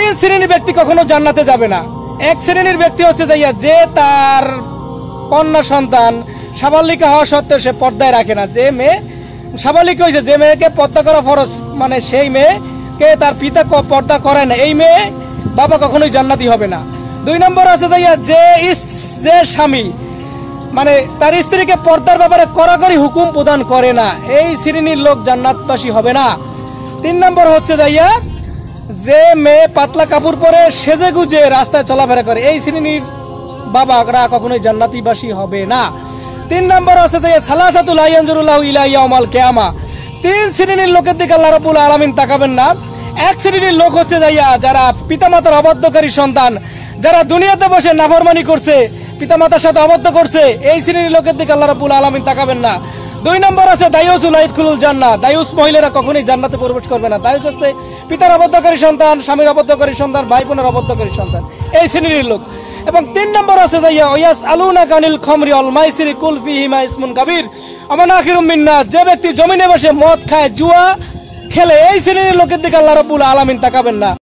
তিন শ্রেণীর ব্যক্তি কখনো জান্নাতে যাবে না। এক শ্রেণীর ব্যক্তি হচ্ছে যাইয়া যে তার কন্যা সন্তান সাবালিকা হওয়া সত্ত্বেও সে পর্দায় রাখে না। যে মেয়ে সাবালিকা হয়েছে, যে মেয়েকে পর্দা করা ফরজ, মানে সেই মেয়েকে তার পিতা পর্দা করে না, এই মেয়ে বাবা কখনোই জান্নাতি হবে না। দুই নম্বর আছে যাইয়া যে স্বামী মানে তার স্ত্রীকে পর্দার ব্যাপারে কড়াকড়ি হুকুম প্রদান করে না, এই শ্রেণীর লোক জান্নাতবাসী হবে না। তিন নম্বর হচ্ছে যাইয়া যে মেয়ে পাতলা কাপড় পরে সেজে গুজে রাস্তায় চলাফেরা করে, এই শ্রেণীর বাবারা কখনোই জান্নাতিবাসী হবে না। তিন নম্বর হচ্ছে যে সালাসাতুল লা ইয়ানজুরুল্লাহু ইলাইহি ইয়াউমাল কিয়ামা, তিন শ্রেণীর লোকের দিকে আল্লাহ রাব্বুল আলামিন তাকাবেন না। এক শ্রেণীর লোক হচ্ছে যাইয়া যারা পিতামাতার অবাধ্যকারী সন্তান, যারা দুনিয়াতে বসে নাফরমানি করছে, পিতামাতার সাথে অবাধ্য করছে, এই শ্রেণীর লোকের দিকে আল্লাহ রাব্বুল আলামিন তাকাবেন না। দুই নম্বর আছে দায়ুসুল আইদখুলুল জান্নাহ, দায়ুস মহিলারা কখনোই জান্নাতে প্রবেশ করবে না। দায়ুস হচ্ছে পিতার অবাধ্যকারী সন্তান, স্বামীর অবাধ্যকারী সন্তান, ভাই বোনের অবাধ্যকারী সন্তান, এই শ্রেণীর লোক। এবং তিন নম্বর আছে যাইয়া ওয়াস আলুনা কানিল খামরি ওয়াল মাইসিরি কুল ফিহিমা ইসমুন কাবীর আমান আখিরুম মিন্নাস, যে ব্যক্তি জমিনে বসে মদ খায়, জুয়া খেলে, এই শ্রেণীর লোকের দিকে আল্লাহ রাব্বুল আলামিন তাকাবেন না।